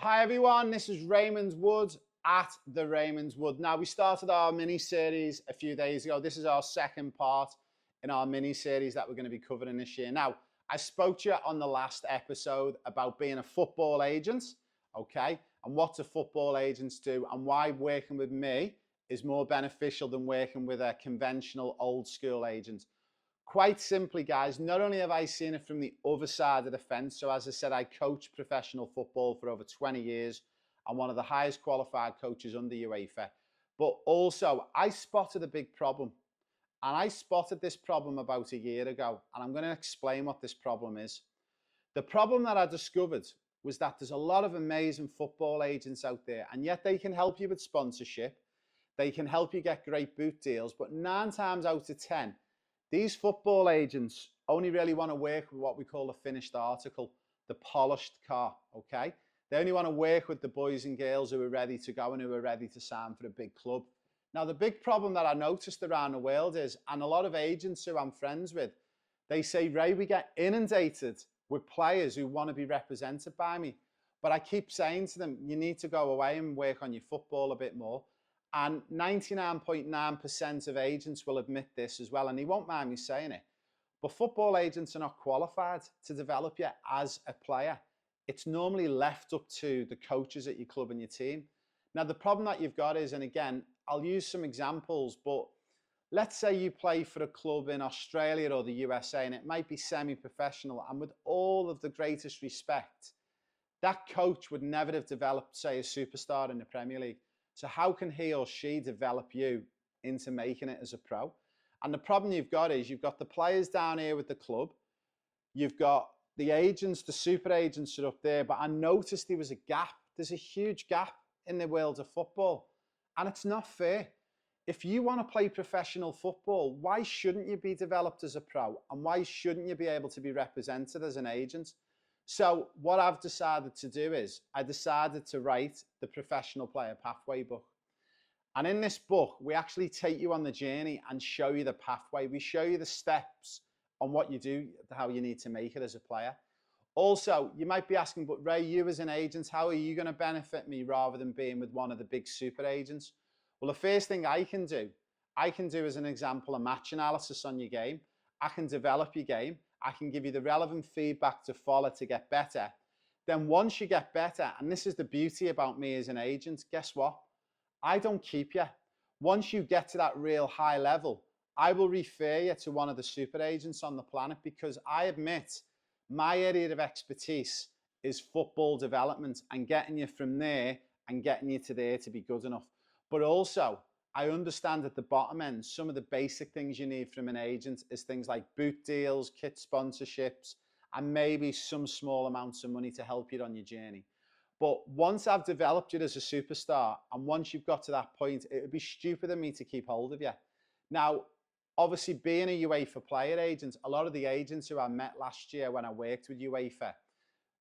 Hi everyone, this is Raymond Wood at the Raymond Wood. Now we started our mini-series a few days ago. This is our second part in our mini-series that we're going to be covering this year. Now, I spoke to you on the last episode about being a football agent, okay? And what do football agents do and why working with me is more beneficial than working with a conventional old school agent. Quite simply, guys, not only have I seen it from the other side of the fence, so as I said, I coach professional football for over 20 years. I'm one of the highest qualified coaches under UEFA. But also, I spotted a big problem. And I spotted this problem about a year ago. And I'm going to explain what this problem is. The problem that I discovered was that there's a lot of amazing football agents out there, and yet they can help you with sponsorship. They can help you get great boot deals. But 9 times out of 10, these football agents only really want to work with what we call a finished article, the polished car, okay? They only want to work with the boys and girls who are ready to go and who are ready to sign for a big club. Now, the big problem that I noticed around the world is, and a lot of agents who I'm friends with, they say, Ray, we get inundated with players who want to be represented by me. But I keep saying to them, you need to go away and work on your football a bit more. And 99.9% of agents will admit this as well, and he won't mind me saying it. But football agents are not qualified to develop you as a player. It's normally left up to the coaches at your club and your team. Now, the problem that you've got is, and again, I'll use some examples, but let's say you play for a club in Australia or the USA, and it might be semi-professional, and with all of the greatest respect, that coach would never have developed, say, a superstar in the Premier League. So how can he or she develop you into making it as a pro? And the problem you've got is you've got the players down here with the club. You've got the agents, the super agents are up there. But I noticed there was a gap. There's a huge gap in the world of football. And it's not fair. If you want to play professional football, why shouldn't you be developed as a pro? And why shouldn't you be able to be represented as an agent? So what I've decided to do is I decided to write the Professional Player Pathway book. And in this book, we actually take you on the journey and show you the pathway. We show you the steps on what you do, how you need to make it as a player. Also, you might be asking, but Ray, you as an agent, how are you going to benefit me rather than being with one of the big super agents? Well, the first thing I can do as an example, a match analysis on your game. I can develop your game. I can give you the relevant feedback to follow to get better. Then once you get better, and this is the beauty about me as an agent, guess what? I don't keep you. Once you get to that real high level, I will refer you to one of the super agents on the planet, because I admit my area of expertise is football development and getting you from there and getting you to there to be good enough. But also, I understand at the bottom end, some of the basic things you need from an agent is things like boot deals, kit sponsorships, and maybe some small amounts of money to help you on your journey. But once I've developed you as a superstar, and once you've got to that point, it would be stupid of me to keep hold of you. Now, obviously, being a UEFA player agent, a lot of the agents who I met last year when I worked with UEFA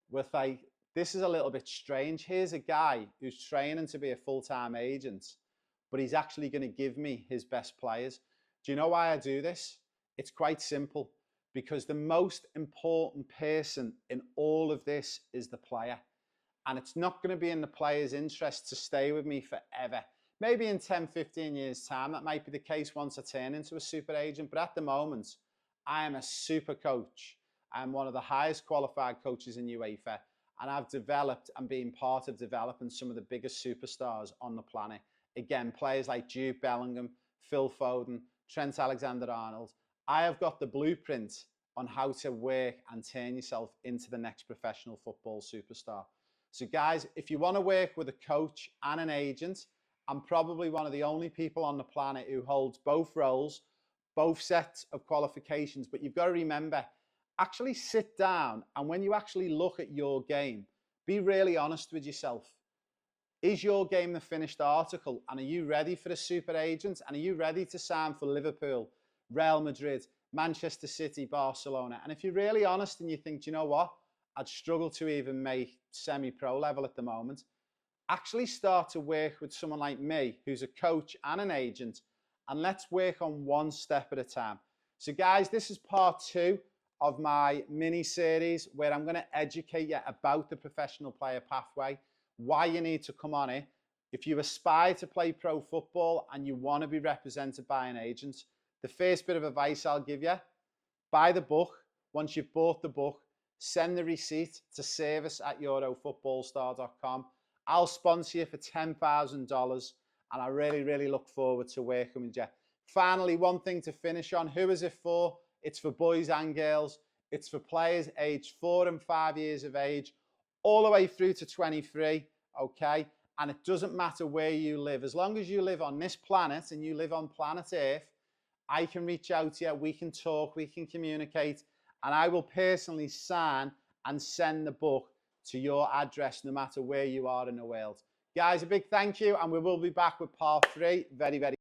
were like, this is a little bit strange. Here's a guy who's training to be a full-time agent, but he's actually going to give me his best players. Do you know why I do this? It's quite simple, because the most important person in all of this is the player. And it's not going to be in the player's interest to stay with me forever. Maybe in 10, 15 years' time, that might be the case once I turn into a super agent. But at the moment, I am a super coach. I'm one of the highest qualified coaches in UEFA. And I've developed and been part of developing some of the biggest superstars on the planet. Again, players like Jude Bellingham, Phil Foden, Trent Alexander-Arnold. I have got the blueprint on how to work and turn yourself into the next professional football superstar. So guys, if you want to work with a coach and an agent, I'm probably one of the only people on the planet who holds both roles, both sets of qualifications. But you've got to remember, actually sit down, and when you actually look at your game, be really honest with yourself. Is your game the finished article? And are you ready for a super agent? And are you ready to sign for Liverpool, Real Madrid, Manchester City, Barcelona? And if you're really honest and you think, do you know what? I'd struggle to even make semi-pro level at the moment. Actually start to work with someone like me, who's a coach and an agent, and let's work on one step at a time. So guys, this is part 2 of my mini series where I'm going to educate you about the professional player pathway. why you need to come on it. If you aspire to play pro football and you want to be represented by an agent, the first bit of advice I'll give you, buy the book. Once you've bought the book, send the receipt to service@eurofootballstar.com. I'll sponsor you for $10,000, and I really, really look forward to working with you. Finally, one thing to finish on. Who is it for? It's for boys and girls. It's for players aged 4 and 5 years of age, all the way through to 23, okay? And it doesn't matter where you live. As long as you live on this planet and you live on planet Earth, I can reach out to you, we can talk, we can communicate, and I will personally sign and send the book to your address, no matter where you are in the world. Guys, a big thank you, and we will be back with part 3 very, very